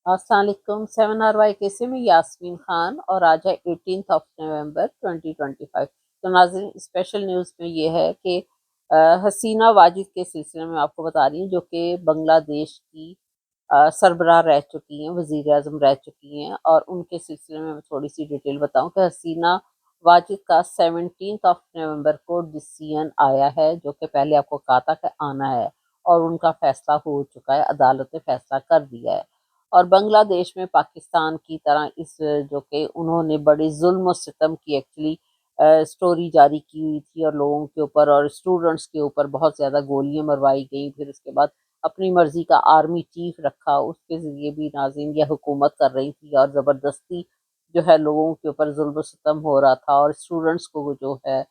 अस्सलाम वालेकुम। 7 RY में यास्मीन खान और आज है 18 नवंबर 2025। तो नाज़रीन, स्पेशल न्यूज़ में ये है कि हसीना वाजिद के सिलसिले में आपको बता रही हूँ, जो कि बांग्लादेश की सरबराह रह चुकी हैं, वज़ीर आज़म रह चुकी हैं। और उनके सिलसिले में मैं थोड़ी सी डिटेल बताऊं कि हसीना वाजिद का 17 नवंबर को डिसीजन आया है, जो कि पहले आपको कहा था कि आना है, और उनका फैसला हो चुका है, अदालत ने फैसला कर दिया है। और बांग्लादेश में पाकिस्तान की तरह इस जो कि उन्होंने बड़ी जुल्म और सितम की एक्चुअली स्टोरी जारी की हुई थी, और लोगों के ऊपर और स्टूडेंट्स के ऊपर बहुत ज़्यादा गोलियां मरवाई गई। फिर उसके बाद अपनी मर्जी का आर्मी चीफ रखा, उसके ज़रिए भी नाज़रीन ये हुकूमत कर रही थी, और ज़बरदस्ती जो है लोगों के ऊपर जुल्म सितम हो रहा था। और स्टूडेंट्स को जो है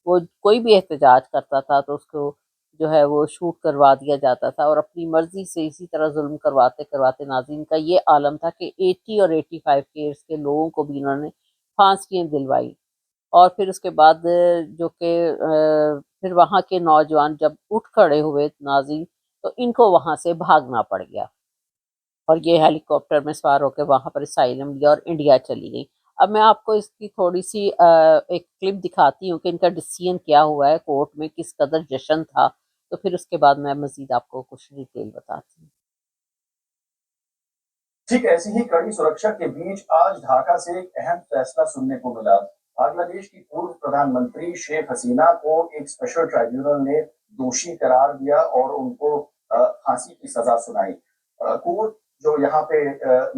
वो कोई भी एहतजाज करता था तो उसको जो है वो शूट करवा दिया जाता था, और अपनी मर्जी से इसी तरह जुल्म करवाते करवाते नाज़रीन का ये आलम था कि 80 और 85 के ईयर्स के लोगों को भी इन्होंने फांसियाँ दिलवाई। और फिर उसके बाद जो कि फिर वहाँ के नौजवान जब उठ खड़े हुए नाज़रीन, तो इनको वहाँ से भागना पड़ गया, और ये हेलीकॉप्टर में सवार होकर वहाँ पर असाइलम लिया और इंडिया चली गई। अब मैं आपको इसकी थोड़ी सी एक क्लिप दिखाती हूँ कि इनका डिसीजन क्या हुआ है कोर्ट में, किस कदर जश्न था। तो फिर उसके बाद मैं मजीद आपको कुछ डिटेल बताती हूँ। ठीक ऐसी ही कड़ी सुरक्षा के बीच आज ढाका से एक अहम फैसला सुनने को मिला। बांग्लादेश की पूर्व प्रधानमंत्री शेख हसीना को एक स्पेशल ट्राइब्यूनल ने दोषी करार दिया और उनको फांसी की सजा सुनाई। कोर्ट जो यहाँ पे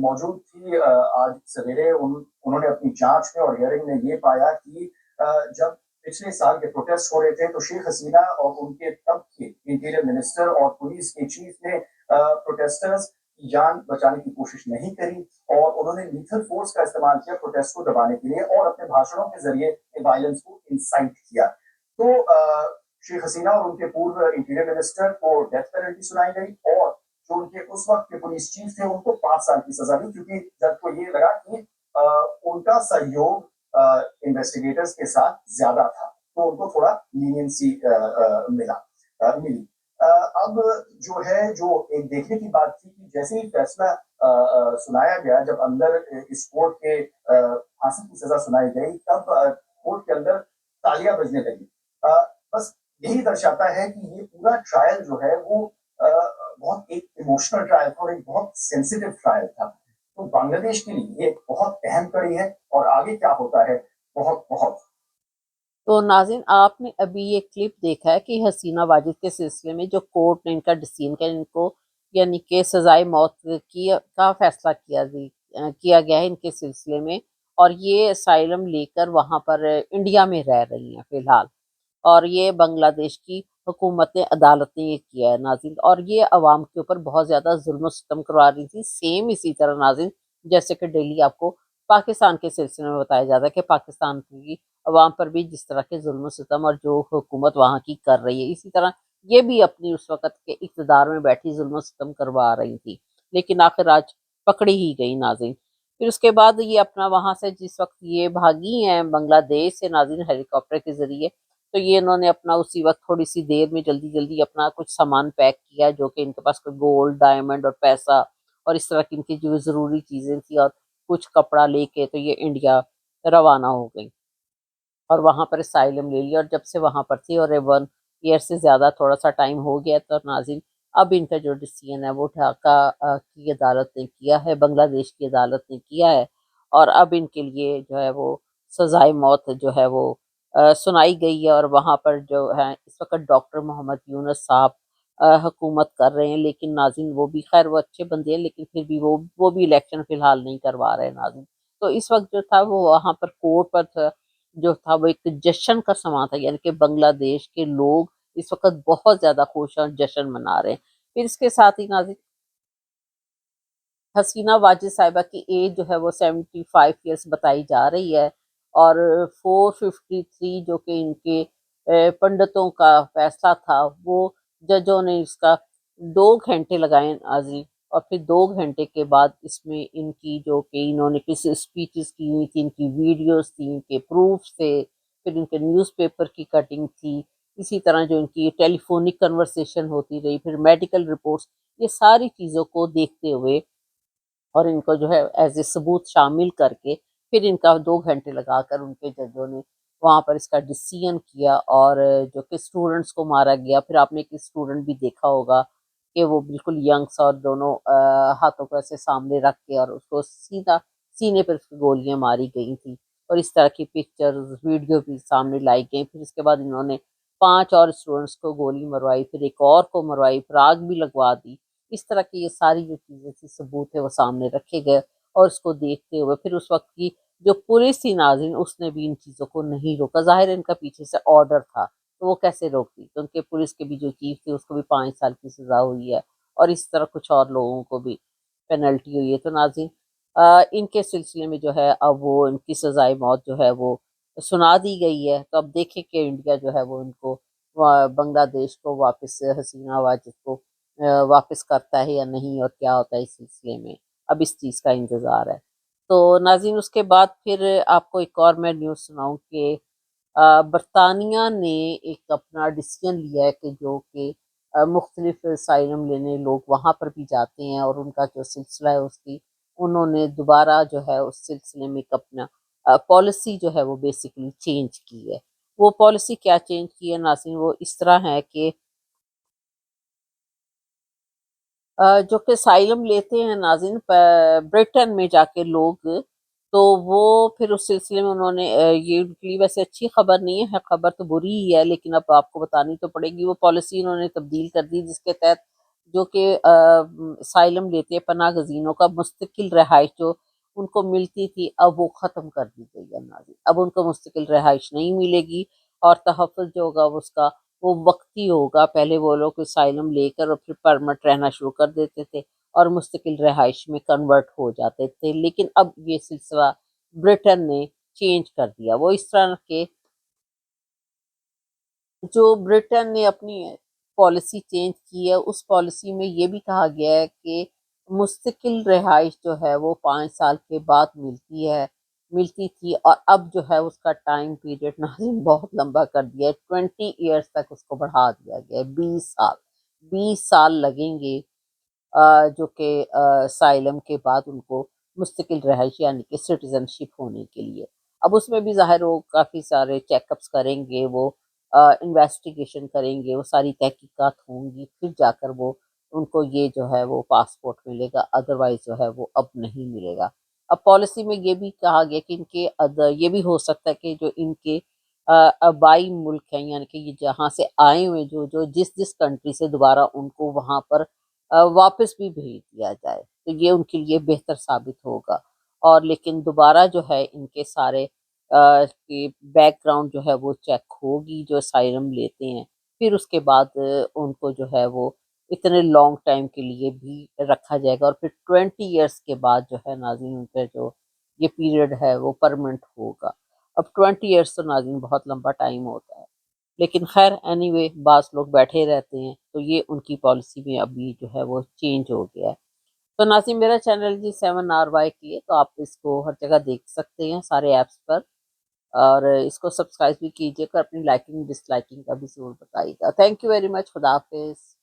मौजूद थी, आज सवेरे उन्होंने अपनी जांच में और हियरिंग में ये पाया कि जब पिछले साल के प्रोटेस्ट हो रहे थे तो शेख हसीना और उनके तब के इंटीरियर मिनिस्टर और पुलिस के चीफ ने प्रोटेस्टर्स जान बचाने की कोशिश नहीं करी, और उन्होंने लीथल फोर्स का इस्तेमाल किया प्रोटेस्ट को दबाने के लिए, और अपने भाषणों के जरिए वायलेंस को इंसाइट किया। तो शेख हसीना और उनके पूर्व इंटीरियर मिनिस्टर को डेथ पेनल्टी सुनाई गई, और जो उनके उस वक्त के पुलिस चीफ थे उनको 5 साल की सजा दी, क्योंकि जज को ये लगा कि उनका सहयोग इन्वेस्टिगेटर्स के साथ ज्यादा था, तो उनको थोड़ा लीनियंसी मिली। अब जो है, जो एक देखने की बात थी कि जैसे ही फैसला सुनाया गया, जब अंदर इस कोर्ट के फांसी की सजा सुनाई गई, तब कोर्ट के अंदर तालियां बजने लगी। बस यही दर्शाता है कि ये पूरा ट्रायल जो है वो बहुत एक इमोशनल ट्रायल था और एक बहुत सेंसिटिव ट्रायल था। तो बांग्लादेश के लिए ये बहुत अहम कड़ी है, और आगे क्या होता है, बहुत बहुत। तो नाज़रीन, आपने अभी ये क्लिप देखा है कि हसीना वाजिद के सिलसिले में जो कोर्ट ने इनका डिसीजन किया, इनको यानी कि सजाए मौत की का फैसला किया गया है इनके सिलसिले में। और ये असाइलम लेकर वहाँ पर इंडिया में रह रही हैं फिलहाल। और ये बांग्लादेश की हुकूमत ने, अदालत ने ये किया है नाज़रीन। और ये अवाम के ऊपर बहुत ज़्यादा जुल्म सितम करवा रही थी, सेम इसी तरह नाज़रीन जैसे कि डेली आपको पाकिस्तान के सिलसिले में बताया जाता है कि पाकिस्तान की अवाम पर भी जिस तरह के जुल्म सितम और जो हुकूमत वहाँ की कर रही है, इसी तरह ये भी अपनी उस वक़्त के इक़्तिदार में बैठी जुल्म सितम करवा रही थी। लेकिन आखिर आज पकड़ी ही गई नाज़रीन। फिर उसके बाद ये अपना वहाँ से जिस वक़्त ये भागी हैं बांग्लादेश से नाज़रीन हेलीकॉप्टर के ज़रिए, तो ये इन्होंने अपना उसी वक़्त थोड़ी सी देर में जल्दी-जल्दी अपना कुछ सामान पैक किया, जो कि इनके पास कोई गोल्ड, डायमंड और पैसा और इस तरह की इनकी जो ज़रूरी चीज़ें थी, और कुछ कपड़ा लेके तो ये इंडिया रवाना हो गई। और वहाँ पर असाइलम ले लिया, और जब से वहाँ पर थी और 1 ईयर से ज़्यादा थोड़ा-सा टाइम हो गया, तो नाज़रीन अब इनका जो डिसीजन है वो ढाका की अदालत ने किया है, बांग्लादेश की अदालत ने किया है। और अब इनके लिए जो है वो सज़ाए मौत जो है वो सुनाई गई है। और वहाँ पर जो है इस वक़्त डॉक्टर मोहम्मद यूनुस साहब हुकूमत कर रहे हैं। लेकिन नाज़रीन वो भी खैर वो अच्छे बंदे हैं, लेकिन फिर भी वो भी इलेक्शन फ़िलहाल नहीं करवा रहे नाज़रीन। तो इस वक़्त जो था वो वहाँ पर कोर्ट पर जो था वो एक जश्न का समा था, यानी कि बांग्लादेश के लोग इस वक़्त बहुत ज़्यादा खुश हैं और जश्न मना रहे हैं। फिर इसके साथ ही नाज़रीन, हसीना वाजिद साहिबा की एज जो है वो 75 ईयर्स बताई जा रही है। और 453 जो कि इनके पंडितों का फैसला था, वो जजों ने इसका 2 घंटे लगाए नाज़रीन। और फिर 2 घंटे के बाद इसमें इनकी जो कि इन्होंने किस स्पीचेस की हुई थी, इनकी वीडियोस थी, इनके प्रूफ्स थे, फिर इनके न्यूज़पेपर की कटिंग थी, इसी तरह जो इनकी टेलीफोनिक कन्वर्सेशन होती रही, फिर मेडिकल रिपोर्ट्स, ये सारी चीज़ों को देखते हुए اور ان کو جو ہے ایز اے ثبوت شامل کر کے پھر ان کا 2 گھنٹے لگا کر ان کے ججوں نے وہاں پر اس کا ڈسیزن کیا، اور جو کہ اسٹوڈنٹس کو مارا گیا۔ پھر آپ نے ایک اسٹوڈنٹ بھی دیکھا ہوگا کہ وہ بالکل ینگس، اور دونوں ہاتھوں کو ایسے سامنے رکھ کے اور اس کو سیدھا سینے پر اس کی گولیاں ماری گئی تھیں، اور اس طرح کی پکچرز ویڈیو بھی سامنے لائی گئی۔ پھر اس کے بعد انہوں نے 5 اور اسٹوڈنٹس کو گولی مروائی، پھر ایک اور کو مروائی، پھر آگ بھی لگوا دی۔ اس طرح کی یہ ساری جو چیزیں تھی، ثبوت ہے، وہ سامنے رکھے گئے، اور اس کو دیکھتے ہوئے پھر اس وقت کی جو پولیس تھی ناظرین، اس نے بھی ان چیزوں کو نہیں روکا۔ ظاہر ہے ان کا پیچھے سے آرڈر تھا، تو وہ کیسے روکتی؟ کیونکہ پولیس کے بھی جو چیف تھے اس کو بھی 5 سال کی سزا ہوئی ہے، اور اس طرح کچھ اور لوگوں کو بھی پینلٹی ہوئی ہے۔ تو ناظرین ان کے سلسلے میں جو ہے اب وہ ان کی سزائے موت جو ہے وہ سنا دی گئی ہے۔ تو اب دیکھیں کہ انڈیا جو ہے وہ ان کو بنگلہ دیش کو واپس حسینہ واجد کو واپس کرتا ہے یا نہیں، اور کیا ہوتا ہے اس سلسلے میں، اب اس چیز کا انتظار ہے۔ تو ناظرین اس کے بعد پھر آپ کو ایک اور میں نیوز سناؤں کہ برطانیہ نے ایک اپنا ڈیسیجن لیا ہے کہ جو کہ مختلف اسائلم لینے لوگ وہاں پر بھی جاتے ہیں، اور ان کا جو سلسلہ ہے اس کی انہوں نے دوبارہ جو ہے اس سلسلے میں ایک اپنا پالیسی جو ہے وہ بیسیکلی چینج کی ہے۔ وہ پالیسی کیا چینج کی ہے ناظرین؟ وہ اس طرح ہے کہ جو کہ اسائلم لیتے ہیں ناظرین برٹن میں جا کے لوگ، تو وہ پھر اس سلسلے میں انہوں نے یہ ان کے لیے ویسے اچھی خبر نہیں ہے، خبر تو بری ہی ہے، لیکن اب آپ کو بتانی تو پڑے گی۔ وہ پالیسی انہوں نے تبدیل کر دی جس کے تحت جو کہ اسائلم لیتے ہیں پناہ گزینوں کا مستقل رہائش جو ان کو ملتی تھی، اب وہ ختم کر دی گئی ہے ناظرین۔ اب ان کو مستقل رہائش نہیں ملے گی، اور تحفظ جو ہوگا اس کا وہ وقتی ہوگا۔ پہلے وہ لوگ اسائلم لے کر اور پھر پرمنٹ رہنا شروع کر دیتے تھے اور مستقل رہائش میں کنورٹ ہو جاتے تھے، لیکن اب یہ سلسلہ برٹن نے چینج کر دیا۔ وہ اس طرح کہ جو برٹن نے اپنی پالیسی چینج کی ہے، اس پالیسی میں یہ بھی کہا گیا ہے کہ مستقل رہائش جو ہے وہ 5 سال کے بعد ملتی تھی، اور اب جو ہے اس کا ٹائم پیریڈ ناظرین بہت لمبا کر دیا ہے، 20 ایئرس تک اس کو بڑھا دیا گیا ہے، 20 سال لگیں گے جو کہ اسائلم کے بعد ان کو مستقل رہائش یعنی کہ سٹیزن شپ ہونے کے لیے۔ اب اس میں بھی ظاہر وہ کافی سارے چیک اپس کریں گے، وہ انویسٹیگیشن کریں گے، وہ ساری تحقیقات ہوں گی، پھر جا کر وہ ان کو یہ جو ہے وہ پاسپورٹ ملے گا، ادروائز جو ہے وہ اب نہیں ملے گا۔ اب پالیسی میں یہ بھی کہا گیا کہ ان کے یہ بھی ہو سکتا ہے کہ جو ان کے آبائی ملک ہیں، یعنی کہ یہ جہاں سے آئے ہوئے جو جس کنٹری سے، دوبارہ ان کو وہاں پر واپس بھی بھیج دیا جائے، تو یہ ان کے لیے بہتر ثابت ہوگا۔ اور لیکن دوبارہ جو ہے ان کے سارے بیک گراؤنڈ جو ہے وہ چیک ہوگی جو اسائلم لیتے ہیں، پھر اس کے بعد ان کو جو ہے وہ اتنے لانگ ٹائم کے لیے بھی رکھا جائے گا، اور پھر 20 ایئرس کے بعد جو ہے ناظرین ان کا جو یہ پیریڈ ہے وہ پرمنٹ ہوگا۔ اب 20 ایئرس تو ناظرین بہت لمبا ٹائم ہوتا ہے، لیکن خیر اینی وے بعض لوگ بیٹھے رہتے ہیں، تو یہ ان کی پالیسی میں ابھی جو ہے وہ چینج ہو گیا ہے۔ تو ناظرین میرا چینل جی 7RY کی ہے، تو آپ اس کو ہر جگہ دیکھ سکتے ہیں سارے ایپس پر، اور اس کو سبسکرائب بھی کیجیے گا، اپنی لائکنگ ڈس لائکنگ کا بھی ضرور بتائیے گا۔ تھینک یو ویری مچ، خدا حافظ۔